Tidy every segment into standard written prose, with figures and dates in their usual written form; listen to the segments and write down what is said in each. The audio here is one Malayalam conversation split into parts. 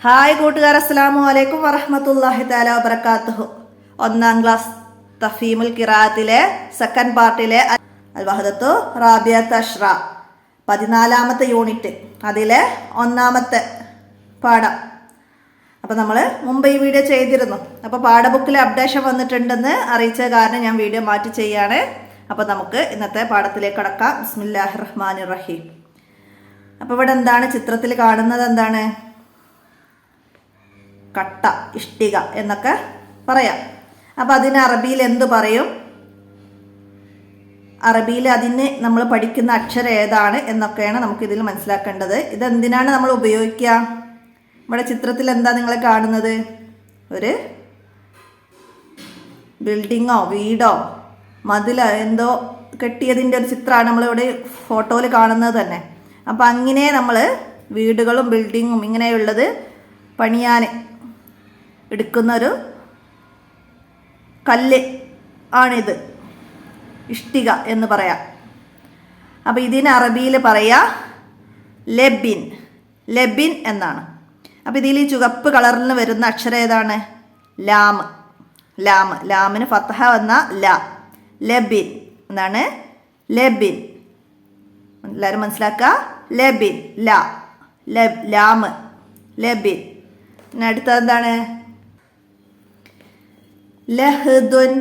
ഹായ് കൂട്ടുകാർ, അസ്സലാമു അലൈക്കും വറഹ്മത്തുള്ളാഹി തആല വബറകാതുഹു. ഒന്നാം ക്ലാസ് തഫീമുൽ ഖിറാഅത്തിലെ സെക്കൻഡ് പാർട്ടിലെ അൽ വഹദത്തു റാബിയത്ത് അഷ്റ 14ാമത്തെ യൂണിറ്റ്, അതിലെ ഒന്നാമത്തെ പാഠം. അപ്പോൾ നമ്മൾ മുമ്പ് ഈ വീഡിയോ ചെയ്തിരുന്നു. അപ്പോൾ പാഠബുക്കിൽ അപ്ഡേഷൻ വന്നിട്ടുണ്ടെന്ന് അറിയിച്ച കാരണം ഞാൻ വീഡിയോ മാറ്റി ചെയ്യാണ്. അപ്പോൾ നമുക്ക് ഇന്നത്തെ പാഠത്തിലേക്ക് കടക്കാം. ബിസ്മില്ലാഹിർ റഹ്മാനിർ റഹീം. അപ്പോൾ ഇവിടെ എന്താണ് ചിത്രത്തിൽ കാണുന്നത്? എന്താണ്? കട്ട, ഇഷ്ടിക എന്നൊക്കെ പറയാം. അപ്പം അതിന് അറബിയിൽ എന്തു പറയും? അറബിയിൽ അതിന് നമ്മൾ പഠിക്കുന്ന അക്ഷരം ഏതാണ് എന്നൊക്കെയാണ് നമുക്കിതിൽ മനസ്സിലാക്കേണ്ടത്. ഇതെന്തിനാണ് നമ്മൾ ഉപയോഗിക്കുക? ഇവിടെ ചിത്രത്തിൽ എന്താ നിങ്ങൾ കാണുന്നത്? ഒരു ബിൽഡിങ്ങോ വീടോ മതിലോ എന്തോ കെട്ടിയതിൻ്റെ ഒരു ചിത്രമാണ് നമ്മളിവിടെ ഫോട്ടോയിൽ കാണുന്നത് തന്നെ. അപ്പം അങ്ങനെ നമ്മൾ വീടുകളും ബിൽഡിങ്ങും ഇങ്ങനെയുള്ളത് പണിയാൻ എടുക്കുന്നൊരു കല്ല് ആണിത്, ഇഷ്ടിക എന്ന് പറയാം. അപ്പം ഇതിന് അറബിയിൽ പറയാ ലബിൻ, ലബിൻ എന്നാണ്. അപ്പം ഇതിൽ ഈ ചുവപ്പ് കളറിൽ വരുന്ന അക്ഷരം ഏതാണ്? ലാം. ലാം, ലാമിന് ഫത്തഹ വന്ന ല, ലബിൻ എന്താണ്? ലബിൻ. എല്ലാവരും മനസ്സിലാക്കുക. ലബിൻ, ല, ലാം, ലബിൻ. പിന്നെ അടുത്തത് എന്താണ്? ലഹ്ദുൻ,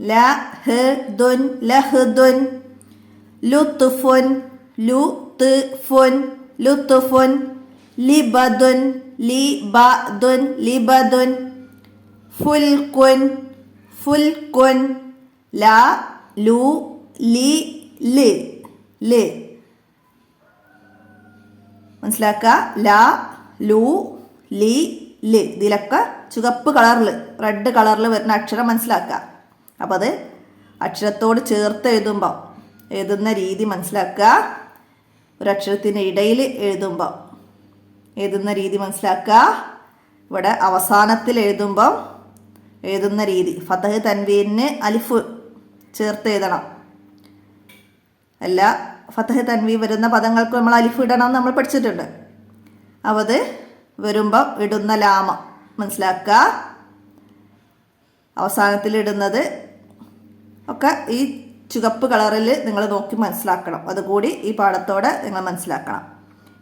ലഹ്ദുൻ, ലഹ്ദുൻ. ലുത്ഫുൻ, ലുത്ഫുൻ, ലുത്ഫുൻ. ലിബദുൻ, ലിബദുൻ, ലിബദുൻ. ഫുൽകുൻ, ഫുൽകുൻ. ല, ലു, ലി, ല്, ല്. മനസ്സിലാക്കുക. ല, ലു, ലി, ല്. ഇതിലൊക്കെ ചുവപ്പ് കളറിൽ, റെഡ് കളറിൽ വരുന്ന അക്ഷരം മനസ്സിലാക്കുക. അപ്പോൾ അത് അക്ഷരത്തോട് ചേർത്ത് എഴുതുമ്പോൾ എഴുതുന്ന രീതി മനസ്സിലാക്കുക. ഒരു അക്ഷരത്തിന് ഇടയിൽ എഴുതുമ്പോൾ എഴുതുന്ന രീതി മനസ്സിലാക്കുക. ഇവിടെ അവസാനത്തിൽ എഴുതുമ്പോൾ എഴുതുന്ന രീതി. ഫതഹ് തൻവീനിന് അലിഫ് ചേർത്ത് എഴുതണം. എല്ലാ ഫതഹ് തൻവീൻ വരുന്ന പദങ്ങൾക്ക് നമ്മൾ അലിഫ് ഇടണം എന്ന് നമ്മൾ പഠിച്ചിട്ടുണ്ട്. അപ്പോൾ അത് വരുമ്പോൾ ഇടുന്ന ലാമ മനസ്സിലാക്കുക. അവസാനത്തിൽ ഇടുന്നത് ഒക്കെ ഈ ചുവപ്പ് കളറിൽ നിങ്ങൾ നോക്കി മനസ്സിലാക്കണം. അതുകൂടി ഈ പാഠത്തോടെ നിങ്ങൾ മനസ്സിലാക്കണം.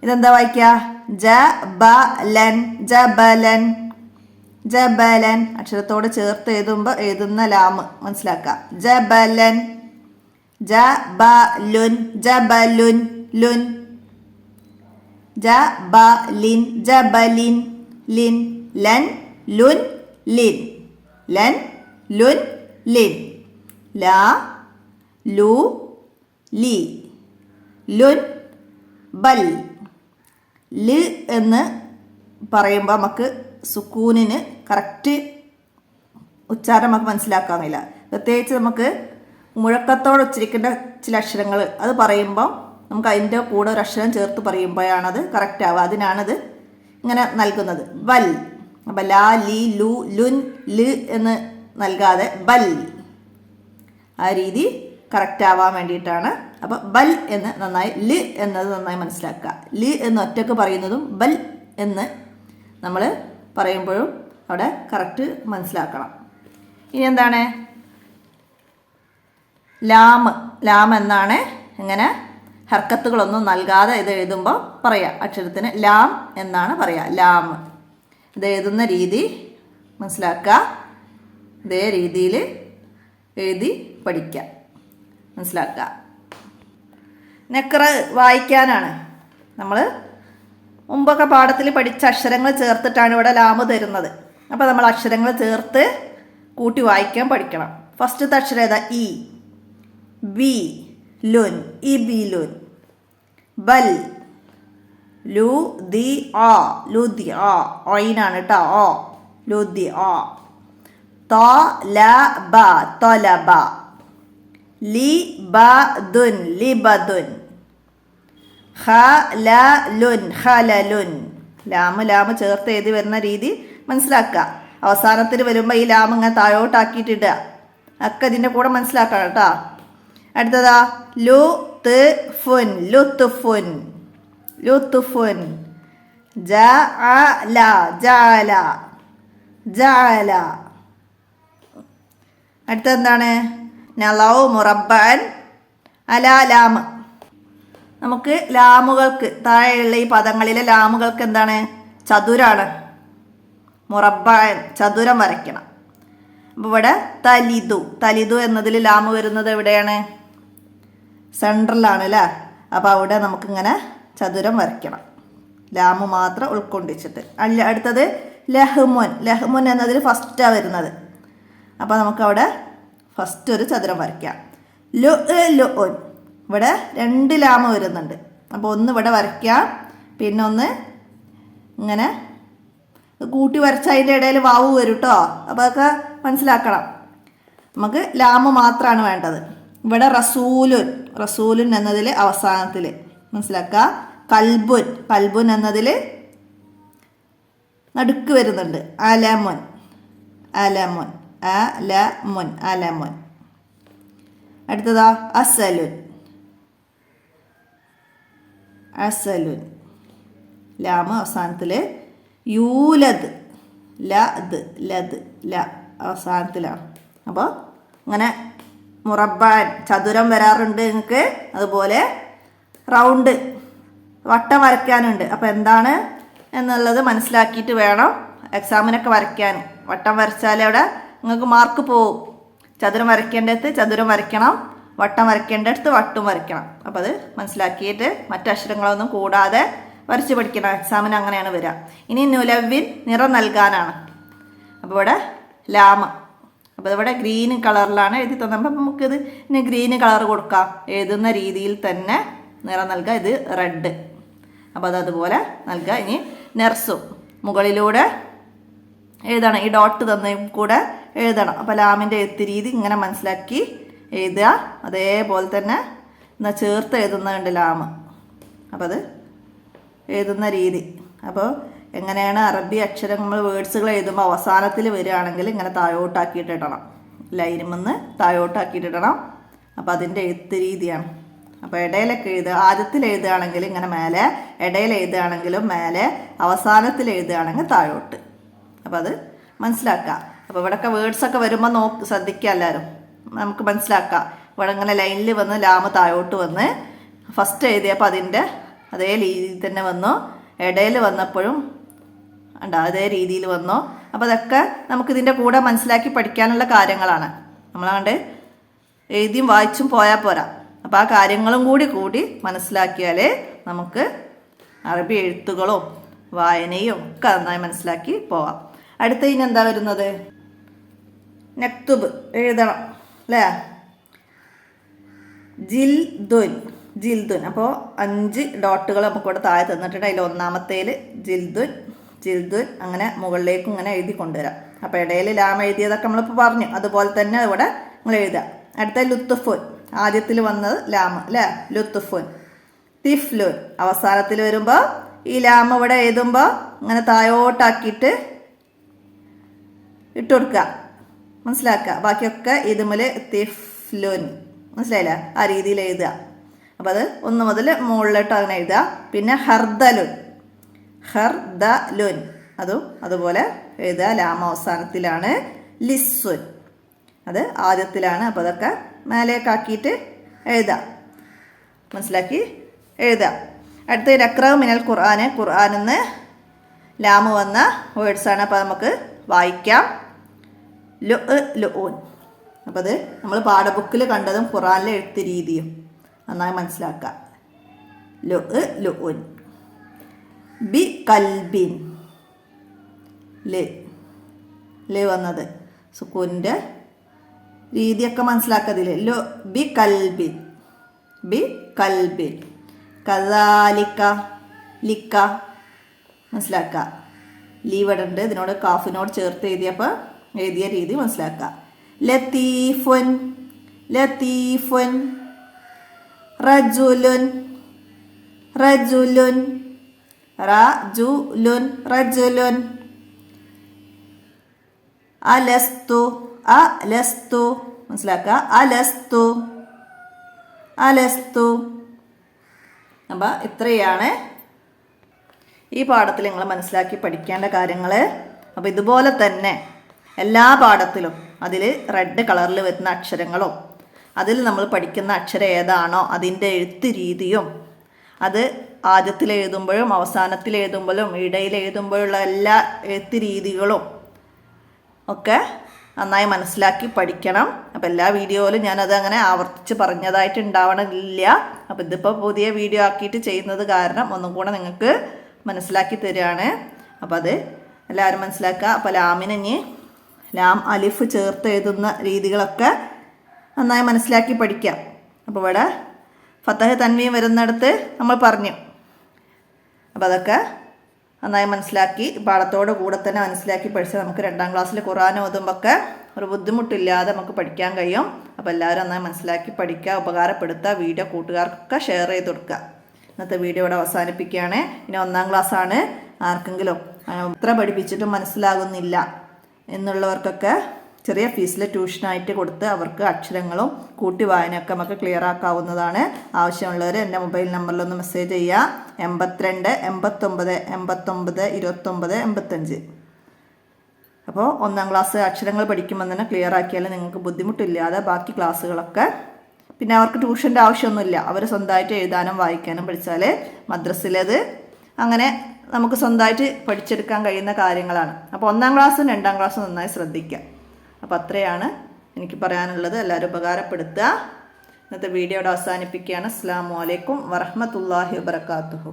ഇതെന്താ വായിക്കുക? ജബലൻ, ജബലൻ, ജബലൻ. അക്ഷരത്തോട് ചേർത്ത് എഴുതുമ്പോൾ എഴുതുന്ന ലാമ് മനസ്സിലാക്കുക. ജബലൻ. ജബലുൻ, ജബലുൻ, ലുൻ. ജബലിൻ, ജബലിൻ, ലിൻ. ലൻ, ലുൻ, ലിൻ. ലൻ, ലുൻ, ലിൻ. ല, ലു, ലി. ലുൻ, ബൽ. ല് എന്ന് പറയുമ്പോൾ നമുക്ക് സുക്കൂനിന് കറക്റ്റ് ഉച്ചാരണം നമുക്ക് മനസ്സിലാക്കാമെന്നില്ല. പ്രത്യേകിച്ച് നമുക്ക് മുഴക്കത്തോടെ ഉച്ചരിക്കേണ്ട ചില അക്ഷരങ്ങൾ അത് പറയുമ്പോൾ നമുക്ക് അതിൻ്റെ കൂടെ ഒരു അക്ഷരം ചേർത്ത് പറയുമ്പോഴാണത് കറക്റ്റ് ആവുക. അതിനാണത് ഇങ്ങനെ നൽകുന്നത്. വൽ. അപ്പം ലാ, ലി, ലു, ലുൻ, ല് എന്ന് നൽകാതെ ബൽ. ആ രീതി കറക്റ്റ് ആവാൻ വേണ്ടിയിട്ടാണ്. അപ്പം ബൽ എന്ന് നന്നായി, ല് എന്നത് നന്നായി മനസ്സിലാക്കുക. ല് എന്ന് ഒറ്റക്ക് പറയുന്നതും ബൽ എന്ന് നമ്മൾ പറയുമ്പോഴും അവിടെ കറക്റ്റ് മനസ്സിലാക്കണം. ഇനി എന്താണ്? ലാം. ലാം എന്നാണ് ഇങ്ങനെ ഹർക്കത്തുകളൊന്നും നൽകാതെ ഇത് എഴുതുമ്പോൾ പറയാം. അക്ഷരത്തിന് ലാം എന്നാണ് പറയാം. ലാം. ഇത് എഴുതുന്ന രീതി മനസ്സിലാക്കുക. ഇതേ രീതിയിൽ എഴുതി പഠിക്കുക, മനസ്സിലാക്കുക. നെക്കറ് വായിക്കാനാണ്. നമ്മൾ മുമ്പൊക്കെ പാഠത്തിൽ പഠിച്ച അക്ഷരങ്ങൾ ചേർത്തിട്ടാണ് ഇവിടെ ലാമ് തരുന്നത്. അപ്പോൾ നമ്മൾ അക്ഷരങ്ങൾ ചേർത്ത് കൂട്ടി വായിക്കാൻ പഠിക്കണം. ഫസ്റ്റത്തെ അക്ഷരം ഏതാ? ഇ. ബി, ലുൻ, ഇ, ബി, ലുൻ. ബൽ, ലു, ദി, ആ, ലു, ദി, ആ. ഒയിനാണ് കേട്ടോ. ഓ, ലു, ദി, ആ. ത, ല, ബ, തൊലബ. ലി, ബ, ദുൻ, ലിബദുൻ. ഹ, ല, ലുൻ, ഹലലുൻ. ലാമ് ലാമ് ചേർത്ത് എഴുതി വരുന്ന രീതി മനസ്സിലാക്കുക. അവസാനത്തിൽ വരുമ്പോൾ ഈ ലാമ് ഇങ്ങനെ താഴോട്ടാക്കിയിട്ടിടുക. ഒക്കെ ഇതിൻ്റെ കൂടെ മനസ്സിലാക്കണം കേട്ടോ. അടുത്തതാ ലു, ത്, ഫുൻ, ലുത്തുഫുൻ, ലുത്തുഫുൻ. ജഅല ജഅല ജഅല. അടുത്തെന്താണ്? നലൗ മുറബ്ബൻ അലാ ലാം. നമുക്ക് ലാമുകൾക്ക് താഴെയുള്ള ഈ പദങ്ങളിലെ ലാമുകൾക്ക് എന്താണ്? ചതുരാണ്. മുറബ്ബൻ ചതുരം വരയ്ക്കണം. അപ്പോൾ ഇവിടെ തലിദു തലിദു എന്നതിൽ ലാമ് വരുന്നത് എവിടെയാണ്? സെൻട്രലാണ് അല്ലേ? അപ്പോൾ അവിടെ നമുക്കിങ്ങനെ ചതുരം വരയ്ക്കണം, ലാമ് മാത്രം ഉൾക്കൊണ്ടിച്ചിട്ട്. അടുത്തത് ലഹ്മുൻ. ലഹ്മുൻ എന്നതിൽ ഫസ്റ്റാണ് വരുന്നത്. അപ്പോൾ നമുക്കവിടെ ഫസ്റ്റ് ഒരു ചതുരം വരയ്ക്കാം. ലു ലുഉൻ. ഇവിടെ 2 ലാമ് വരുന്നുണ്ട്. അപ്പോൾ ഒന്ന് ഇവിടെ വരയ്ക്കാം, പിന്നെ ഒന്ന് ഇങ്ങനെ കൂട്ടി വരച്ച അതിൻ്റെ ഇടയിൽ വാവ് വരും കേട്ടോ. അപ്പോൾ അതൊക്കെ മനസ്സിലാക്കണം. നമുക്ക് ലാമ് മാത്രമാണ് വേണ്ടത്. ഇവിടെ റസൂലുൻ. റസൂലുൻ എന്നതിൽ അവസാനത്തിൽ മനസ്സിലാക്കുക. കൽബുൻ. കൽബുൻ എന്നതിൽ നടുക്ക് വരുന്നുണ്ട്. അലമുൻ. അലമുൻ അലമുൻ അലമുൻ. അടുത്തതാ അസലുൻ. അസലുൻ. ലാമ് അവസാനത്തിൽ. യൂലദ്. ലദ് ലദ് ല അവസാനത്തിലാണ്. അപ്പോൾ അങ്ങനെ മുറബ്ബൻ ചതുരം വരാറുണ്ട് നിങ്ങൾക്ക്. അതുപോലെ റൗണ്ട് വട്ടം വരയ്ക്കാനുണ്ട്. അപ്പോൾ എന്താണ് എന്നുള്ളത് മനസ്സിലാക്കിയിട്ട് വേണം എക്സാമിനൊക്കെ വരയ്ക്കാൻ. വട്ടം വരച്ചാൽ അവിടെ നിങ്ങൾക്ക് മാർക്ക് പോവും. ചതുരം വരയ്ക്കേണ്ടടുത്ത് ചതുരം വരയ്ക്കണം, വട്ടം വരയ്ക്കേണ്ടടുത്ത് വട്ടും വരയ്ക്കണം. അപ്പോൾ അത് മനസ്സിലാക്കിയിട്ട് മറ്റക്ഷരങ്ങളൊന്നും കൂടാതെ വരച്ച് പഠിക്കണം. എക്സാമിന് അങ്ങനെയാണ് വരിക. ഇനി നുലവിൻ നിറം നൽകാനാണ്. അപ്പോൾ ഇവിടെ ലാമ. അപ്പോൾ ഇവിടെ ഗ്രീൻ കളറിലാണ് എഴുതി തന്നത്. അപ്പം നമുക്കിത് ഇനി ഗ്രീൻ കളർ കൊടുക്കാം. എഴുതുന്ന രീതിയിൽ തന്നെ നിറം നൽകുക. ഇത് റെഡ്. അപ്പോൾ അതുപോലെ നൽകുക. ഇനി നെർസും മുകളിലൂടെ എഴുതണം. ഈ ഡോട്ട് തന്നതും കൂടെ എഴുതണം. അപ്പോൾ ലാമിൻ്റെ എഴുത്ത് രീതി ഇങ്ങനെ മനസ്സിലാക്കി എഴുതുക. അതേപോലെ തന്നെ എന്നാൽ ചേർത്ത് എഴുതുന്നുണ്ട് ലാമ്. അപ്പോൾ അത് എഴുതുന്ന രീതി. അപ്പോൾ എങ്ങനെയാണ് അറബി അക്ഷരങ്ങൾ വേർഡ്സുകൾ എഴുതുമ്പോൾ അവസാനത്തിൽ വരികയാണെങ്കിൽ ഇങ്ങനെ താഴോട്ടാക്കിയിട്ട് ഇടണം. ലൈനുമെന്ന് താഴോട്ടാക്കിയിട്ട് ഇടണം. അപ്പോൾ അതിൻ്റെ എഴുത്ത് രീതിയാണ്. അപ്പോൾ ഇടയിലൊക്കെ എഴുതുക. ആദ്യത്തിൽ എഴുതുകയാണെങ്കിൽ ഇങ്ങനെ മേലെ, ഇടയിൽ എഴുതുകയാണെങ്കിലും മേലെ, അവസാനത്തിൽ എഴുതുകയാണെങ്കിൽ താഴോട്ട്. അപ്പോൾ അത് മനസ്സിലാക്കുക. അപ്പോൾ ഇവിടെയൊക്കെ വേർഡ്സൊക്കെ വരുമ്പോൾ ശ്രദ്ധിക്കുക എല്ലാവരും. നമുക്ക് മനസ്സിലാക്കാം. ഇവിടെ ഇങ്ങനെ ലൈനിൽ വന്ന് ലാമ് താഴോട്ട് വന്ന് ഫസ്റ്റ് എഴുതിയപ്പോൾ അതിൻ്റെ അതേ രീതിയിൽ തന്നെ വന്നു. ഇടയിൽ വന്നപ്പോഴും ഉണ്ട് അതേ രീതിയിൽ വന്നു. അപ്പോൾ അതൊക്കെ നമുക്കിതിൻ്റെ കൂടെ മനസ്സിലാക്കി പഠിക്കാനുള്ള കാര്യങ്ങളാണ്. നമ്മളാണ്ട് എഴുതിയും വായിച്ചും പോയാൽ പോരാ. അപ്പോൾ ആ കാര്യങ്ങളും കൂടി മനസ്സിലാക്കിയാൽ നമുക്ക് അറബി എഴുത്തുകളും വായനയും ഒക്കെ നന്നായി മനസ്സിലാക്കി പോവാം. അടുത്ത ഇനി എന്താ വരുന്നത്? നക്തുബ് എഴുതണം അല്ലേ? ജിൽദുൻ. ജിൽദുൻ. അപ്പോൾ 5 ഡോട്ടുകൾ നമുക്കിവിടെ താഴെ തന്നിട്ടുണ്ട്. അതിൽ ഒന്നാമത്തേൽ ജിൽദുൻ ജിൽദുൻ അങ്ങനെ മുകളിലേക്കും ഇങ്ങനെ എഴുതി കൊണ്ടുവരാം. അപ്പോൾ ഇടയിൽ ലാം എഴുതിയതൊക്കെ നമ്മളിപ്പോൾ പറഞ്ഞു. അതുപോലെ തന്നെ ഇവിടെ നിങ്ങൾ എഴുതുക. അടുത്ത ലുത്തുഫുൻ. ആദ്യത്തിൽ വന്നത് ലാം അല്ലേ? ലുത്തുഫുൻ. തിഫ്ലുൻ. അവസാനത്തിൽ വരുമ്പോൾ ഈ ലാം ഇവിടെ എഴുതുമ്പോൾ ഇങ്ങനെ താഴോട്ടാക്കിയിട്ട് ഇട്ട് കൊടുക്കുക. മനസ്സിലാക്കുക. ബാക്കിയൊക്കെ ഇതുമല് തിഫ്ലുൻ. മനസ്സിലായില്ല? ആ രീതിയിൽ എഴുതുക. അപ്പോൾ അത് 1 മുതൽ മുകളിലോട്ട് അങ്ങനെ എഴുതുക. പിന്നെ ഹർദലുൻ. ഹർദലുൻ. അതുപോലെ എഴുതുക. ലാം അവസാനത്തിലാണ്. ലിസ്സുൻ. അത് ആദ്യത്തിലാണ്. അപ്പോൾ അതൊക്കെ മേലേക്കാക്കിയിട്ട് എഴുതുക. മനസ്സിലാക്കി എഴുതുക. അടുത്ത നക്റഉ മിനൽ ഖുർആൻ. ഖുർആനിൽ നിന്ന് ലാമ് വന്ന വേർഡ്സാണ്. അപ്പോൾ നമുക്ക് വായിക്കാം. ലുഉൻ. അപ്പോൾ അത് നമ്മൾ പാഠബുക്കിൽ കണ്ടതും ഖുർആനിലെ എഴുത്ത് രീതിയും നന്നായി മനസ്സിലാക്കുക. ലുഉൻ. ബി കൽബിൻ. ല് വന്നത് സുക്കൂനിൻ്റെ രീതിയൊക്കെ മനസ്സിലാക്കതില്ലേ? ബി കൽബിൻ. ബി കൽബിൻ. കദാലിക്ക. ലിക്ക. മനസ്സിലാക്കുക. ലീവഡ് ഉണ്ട്. ഇതിനോട് കാഫിനോട് ചേർത്ത് എഴുതിയപ്പോൾ എഴുതിയ രീതി മനസ്സിലാക്കുക. ലത്തീഫുൻ. ലത്തീഫുൻ. റജുലുൻ. റജുലുൻ. റജുലുൻ. റജുലുൻ. അലസ്തു. അലസ്തു. മനസ്സിലാക്കുക. അലസ്തു. അലസ്തു. അപ്പം ഇത്രയാണ് ഈ പാഠത്തിൽ നിങ്ങൾ മനസ്സിലാക്കി പഠിക്കേണ്ട കാര്യങ്ങൾ. അപ്പോൾ ഇതുപോലെ തന്നെ എല്ലാ പാഠത്തിലും അതിൽ റെഡ് കളറിൽ വരുന്ന അക്ഷരങ്ങളും അതിൽ നമ്മൾ പഠിക്കുന്ന അക്ഷരം ഏതാണോ അതിൻ്റെ എഴുത്ത് രീതിയും അത് ആദ്യത്തിൽ എഴുതുമ്പോഴും അവസാനത്തിൽ എഴുതുമ്പോഴും ഇടയിൽ എഴുതുമ്പോഴുള്ള എല്ലാ എഴുത്ത് രീതികളും ഒക്കെ നന്നായി മനസ്സിലാക്കി പഠിക്കണം. അപ്പോൾ എല്ലാ വീഡിയോയിലും ഞാനത് അങ്ങനെ ആവർത്തിച്ച് പറഞ്ഞതായിട്ട് ഉണ്ടാവണില്ല. അപ്പോൾ ഇതിപ്പോൾ പുതിയ വീഡിയോ ആക്കിയിട്ട് ചെയ്യുന്നത് കാരണം ഒന്നും കൂടെ നിങ്ങൾക്ക് മനസ്സിലാക്കി തരികയാണ്. അപ്പോൾ അത് എല്ലാവരും മനസ്സിലാക്കുക. അപ്പോൾ ലാമിന് ഇനി ലാം അലിഫ് ചേർത്ത് എഴുതുന്ന രീതികളൊക്കെ നന്നായി മനസ്സിലാക്കി പഠിക്കാം. അപ്പോൾ ഇവിടെ ഫത്തഹ് തൻവീൻ വരുന്നിടത്ത് നമ്മൾ പറഞ്ഞു. അപ്പോൾ അതൊക്കെ നന്നായി മനസ്സിലാക്കി പാഠത്തോട് കൂടെ തന്നെ മനസ്സിലാക്കി പഠിച്ചാൽ നമുക്ക് 2ാം ക്ലാസ്സിൽ ഖുർആൻ ഓതുമ്പോഴൊക്കെ ഒരു ബുദ്ധിമുട്ടില്ലാതെ നമുക്ക് പഠിക്കാൻ കഴിയും. അപ്പോൾ എല്ലാവരും നന്നായി മനസ്സിലാക്കി പഠിക്കുക, ഉപകാരപ്പെടുത്തുക, വീഡിയോ കൂട്ടുകാർക്കൊക്കെ ഷെയർ ചെയ്ത് കൊടുക്കുക. ഇന്നത്തെ വീഡിയോ ഇവിടെ അവസാനിപ്പിക്കുകയാണ്. ഇനി 1ാം ക്ലാസ്സാണ്. ആർക്കെങ്കിലും ഇത്ര പഠിപ്പിച്ചിട്ടും മനസ്സിലാകുന്നില്ല എന്നുള്ളവർക്കൊക്കെ ചെറിയ ഫീസിൽ ട്യൂഷനായിട്ട് കൊടുത്ത് അവർക്ക് അക്ഷരങ്ങളും കൂട്ടി വായനയൊക്കെ നമുക്ക് ക്ലിയർ ആക്കാവുന്നതാണ്. ആവശ്യമുള്ളവർ എൻ്റെ മൊബൈൽ നമ്പറിലൊന്ന് മെസ്സേജ് ചെയ്യുക. 82 89 89 29 85. അപ്പോൾ 1ാം ക്ലാസ് അക്ഷരങ്ങൾ പഠിക്കുമ്പോൾ തന്നെ ക്ലിയർ ആക്കിയാൽ നിങ്ങൾക്ക് ബുദ്ധിമുട്ടില്ലാതെ ബാക്കി ക്ലാസ്സുകളൊക്കെ പിന്നെ അവർക്ക് ട്യൂഷൻ്റെ ആവശ്യമൊന്നുമില്ല. അവർ സ്വന്തമായിട്ട് എഴുതാനും വായിക്കാനും പഠിച്ചാൽ മദ്രസയിലത് അങ്ങനെ നമുക്ക് സ്വന്തമായിട്ട് പഠിച്ചെടുക്കാൻ കഴിയുന്ന കാര്യങ്ങളാണ്. അപ്പോൾ 1ാം ക്ലാസ്സും 2ാം ക്ലാസ്സും നന്നായി ശ്രദ്ധിക്കുക. അപ്പോൾ അത്രയാണ് എനിക്ക് പറയാനുള്ളത്. എല്ലാവരും ഉപകാരപ്പെടുത്തുക. ഇന്നത്തെ വീഡിയോയുടെ അവസാനിപ്പിക്കുകയാണ്. അസ്സലാമു അലൈക്കും വറഹ്മത്തുള്ളാഹി വബറകാതുഹു.